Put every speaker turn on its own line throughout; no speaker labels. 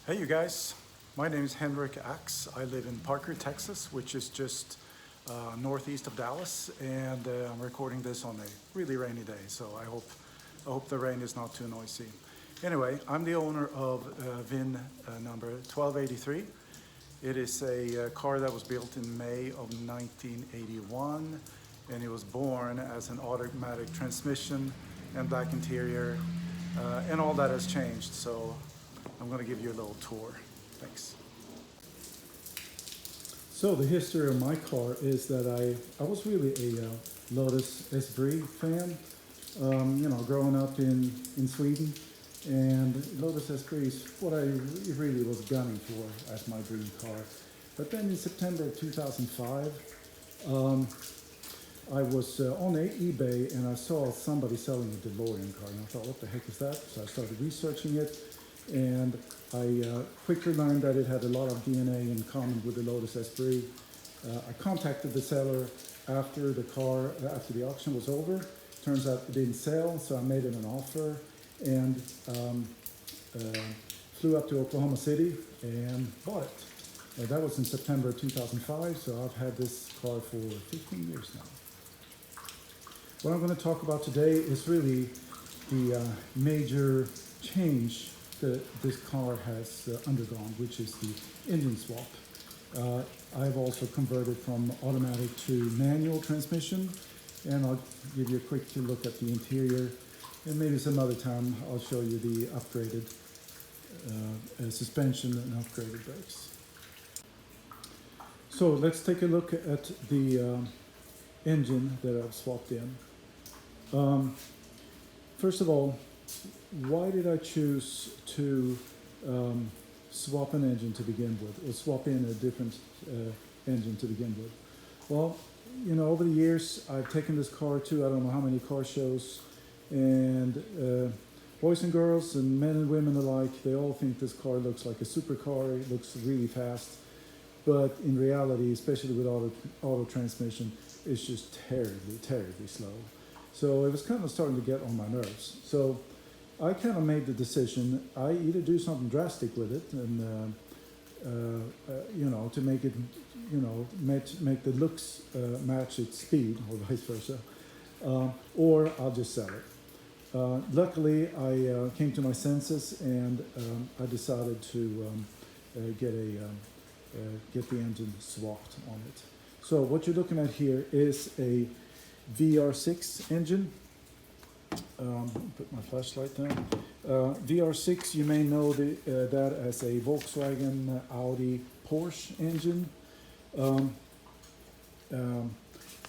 Hey you guys, my name is Henrik. I live in Parker, Texas, which is just northeast of Dallas, and I'm recording this on a really rainy day, so I hope the rain is not too noisy. Anyway, I'm the owner of VIN number 1283. It is a car that was built in May of 1981, and it was born as an automatic transmission and black interior, and all that has changed. So I'm going to give you a little tour. Thanks. So the history of my car is that I was really a Lotus Esprit fan, growing up in Sweden. And Lotus Esprit is what I really was gunning for as my dream car. But then in September of 2005, I was on eBay and I saw somebody selling a DeLorean car, and I thought, what the heck is that? So I started researching it, and I quickly learned that it had a lot of DNA in common with the Lotus Esprit. I contacted the seller after the auction was over. Turns out it didn't sell, so I made him an offer and flew up to Oklahoma City and bought it. That was in September 2005, so I've had this car for 15 years now. What I'm going to talk about today is really the major change that this car has undergone, which is the engine swap. I've also converted from automatic to manual transmission, and I'll give you a quick look at the interior, and maybe some other time I'll show you the upgraded suspension and upgraded brakes. So let's take a look at the engine that I've swapped in. First of all, why did I choose to swap an engine to begin with, or swap in a different engine to begin with? Well, over the years, I've taken this car to I don't know how many car shows, and boys and girls and men and women alike, they all think this car looks like a supercar. It looks really fast, but in reality, especially with auto transmission, it's just terribly slow. So it was kind of starting to get on my nerves. So I kind of made the decision, I either do something drastic with it and to make it, make the looks match its speed, or vice versa, or I'll just sell it. Luckily, I came to my senses and I decided to get the engine swapped on it. So what you're looking at here is a VR6 engine. Put my flashlight down. VR6, you may know that as a Volkswagen, Audi, Porsche engine.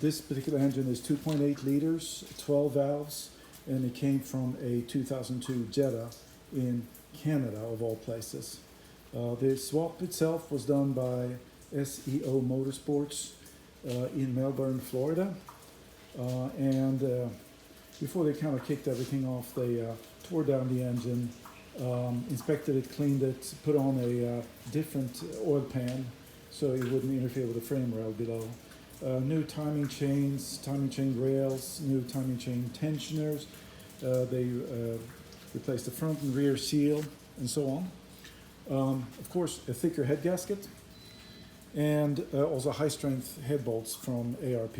This particular engine is 2.8 liters, 12 valves, and it came from a 2002 Jetta in Canada, of all places. The swap itself was done by SEO Motorsports in Melbourne, Florida. Before they kind of kicked everything off, they tore down the engine, inspected it, cleaned it, put on a different oil pan so it wouldn't interfere with the frame rail below. New timing chains, timing chain rails, new timing chain tensioners. They replaced the front and rear seal and so on. Of course, a thicker head gasket, and also high-strength head bolts from ARP.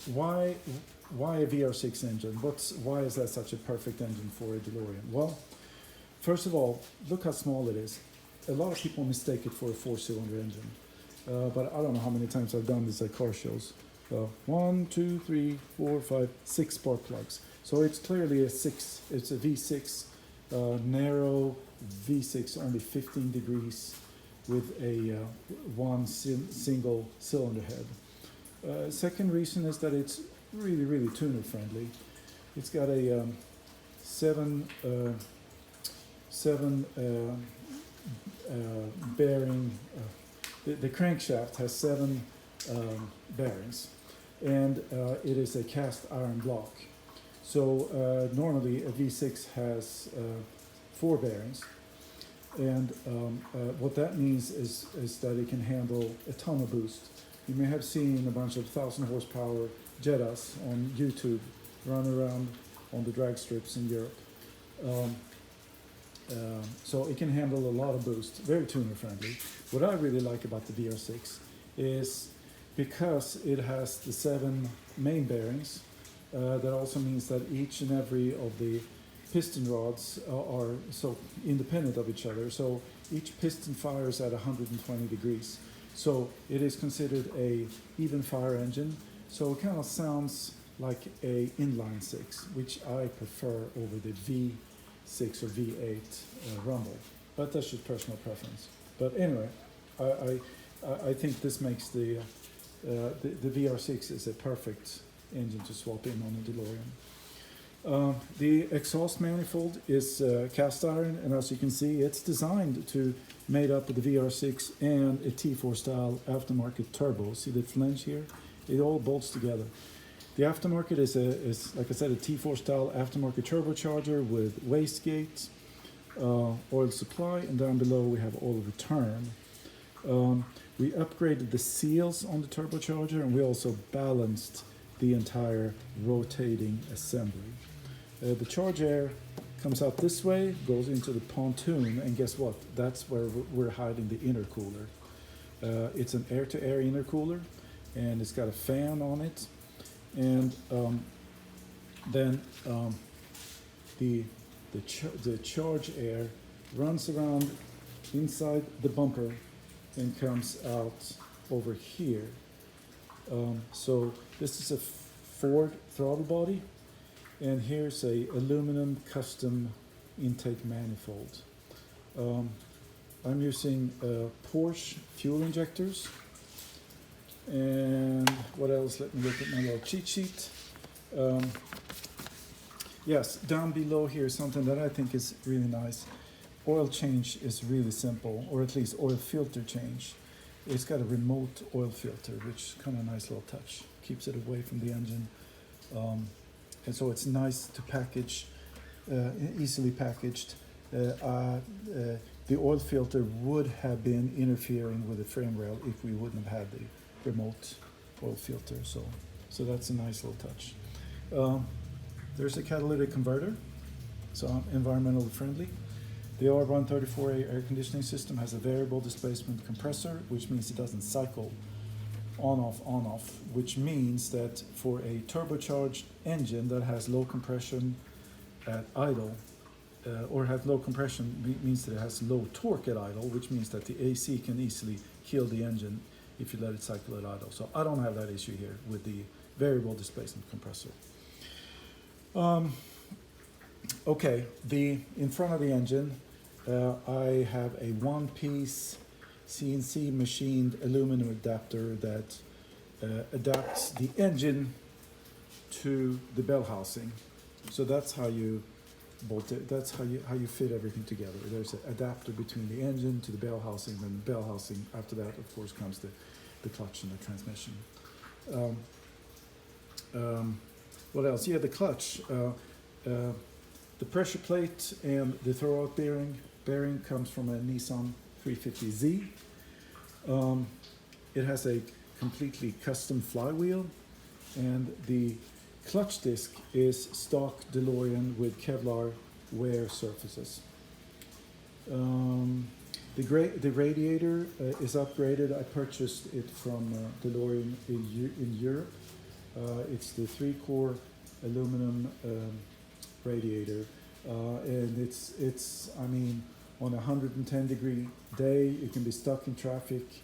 Why a VR6 engine? Why is that such a perfect engine for a DeLorean? Well, first of all, look how small it is. A lot of people mistake it for a four-cylinder engine, but I don't know how many times I've done this at car shows. 1, 2, 3, 4, 5, 6 spark plugs. So it's clearly a 6. It's a V6, narrow V6, only 15 degrees, with a single cylinder head. Second reason is that it's really tuner friendly. It's got a seven bearing. The crankshaft has 7 bearings, and it is a cast iron block. So normally a V6 has 4 bearings. And what that means is that it can handle a ton of boost. You may have seen a bunch of 1,000 horsepower Jettas on YouTube run around on the drag strips in Europe. Um, so it can handle a lot of boost, very tuner friendly. What I really like about the VR6 is because it has the 7 main bearings, that also means that each and every of the piston rods are so independent of each other. So each piston fires at 120 degrees. So it is considered a even fire engine. So it kind of sounds like a inline 6, which I prefer over the V6 or V8 Rumble. But that's just personal preference. But anyway, I think this makes the VR6 is a perfect engine to swap in on a DeLorean. The exhaust manifold is cast iron, and as you can see, it's designed to made up of the VR6 and a T4 style aftermarket turbo. See the flange here? It all bolts together. The aftermarket is like I said, a T4 style aftermarket turbocharger with wastegate, oil supply, and down below we have oil return. We upgraded the seals on the turbocharger, and we also balanced the entire rotating assembly. The charge air comes out this way, goes into the pontoon, and guess what? That's where we're hiding the intercooler. It's an air-to-air intercooler, and it's got a fan on it, and then the charge air runs around inside the bumper and comes out over here. So this is a Ford throttle body, and here's a aluminum custom intake manifold. I'm using Porsche fuel injectors. And what else? Let me look at my little cheat sheet. Yes, down below here is something that I think is really nice. Oil change is really simple, or at least oil filter change. It's got a remote oil filter, which is kind of a nice little touch. Keeps it away from the engine. And so it's nice to package, easily packaged. The oil filter would have been interfering with the frame rail if we wouldn't have had the remote oil filter. So that's a nice little touch. There's a catalytic converter, so environmentally friendly. The R134A air conditioning system has a variable displacement compressor, which means it doesn't cycle on off, which means that for a turbocharged engine that has low compression at idle, or has low compression means that it has low torque at idle, which means that the AC can easily kill the engine if you let it cycle at idle. So I don't have that issue here with the variable displacement compressor. Okay, in front of the engine, I have a one-piece CNC machined aluminum adapter that adapts the engine to the bell housing. So that's how you bolt it. That's how you fit everything together. There's an adapter between the engine to the bell housing, then the bell housing. After that, of course, comes the clutch and the transmission. What else? Yeah, the clutch. The pressure plate and the throwout bearing comes from a Nissan 350Z. It has a completely custom flywheel, and the clutch disc is stock DeLorean with Kevlar wear surfaces. The radiator is upgraded. I purchased it from DeLorean in Europe. It's the 3-core aluminum radiator, and it's I mean, on a 110-degree day, you can be stuck in traffic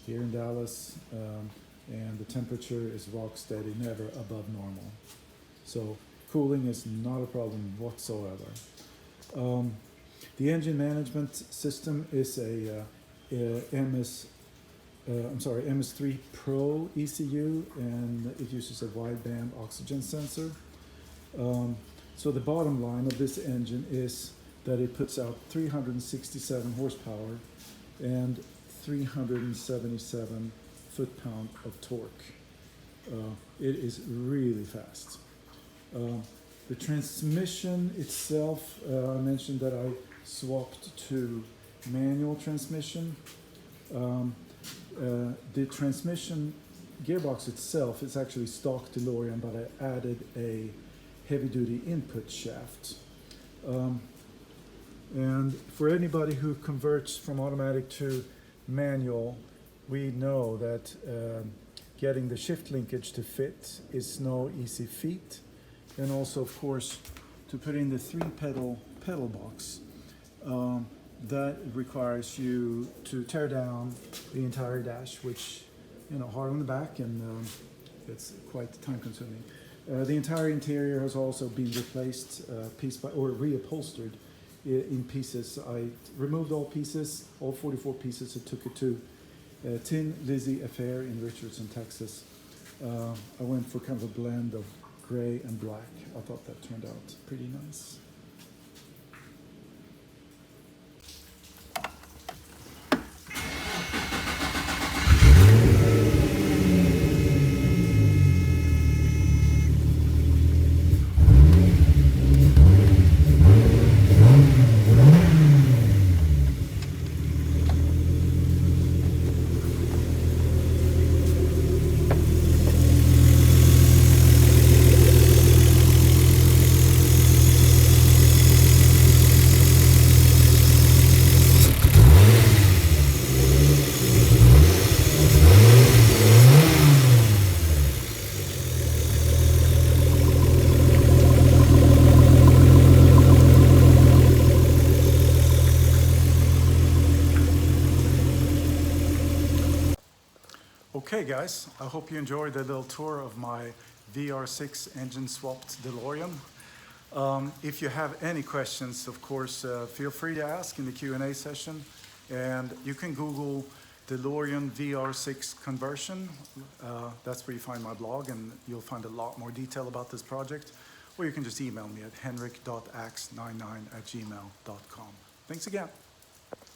here in Dallas, and the temperature is rock steady, never above normal. So cooling is not a problem whatsoever. The engine management system is a MS3 Pro ECU, and it uses a wideband oxygen sensor. So the bottom line of this engine is that it puts out 367 horsepower and 377 foot-pound of torque. It is really fast. The transmission itself, I mentioned that I swapped to manual transmission. The transmission gearbox itself is actually stock DeLorean, but I added a heavy-duty input shaft. And for anybody who converts from automatic to manual, we know that getting the shift linkage to fit is no easy feat. And also, of course, to put in the 3-pedal pedal box, that requires you to tear down the entire dash, which, hard on the back, and it's quite time consuming. The entire interior has also been replaced piece by, or reupholstered in pieces. I removed all pieces, all 44 pieces, and took it to Tin Lizzie Affair in Richardson, Texas. I went for kind of a blend of gray and black. I thought that turned out pretty nice. Okay guys, I hope you enjoyed the little tour of my VR6 engine swapped DeLorean. If you have any questions, of course, feel free to ask in the Q&A session. And you can Google DeLorean VR6 conversion. That's where you find my blog, and you'll find a lot more detail about this project. Or you can just email me at henrik.ax99@gmail.com. Thanks again.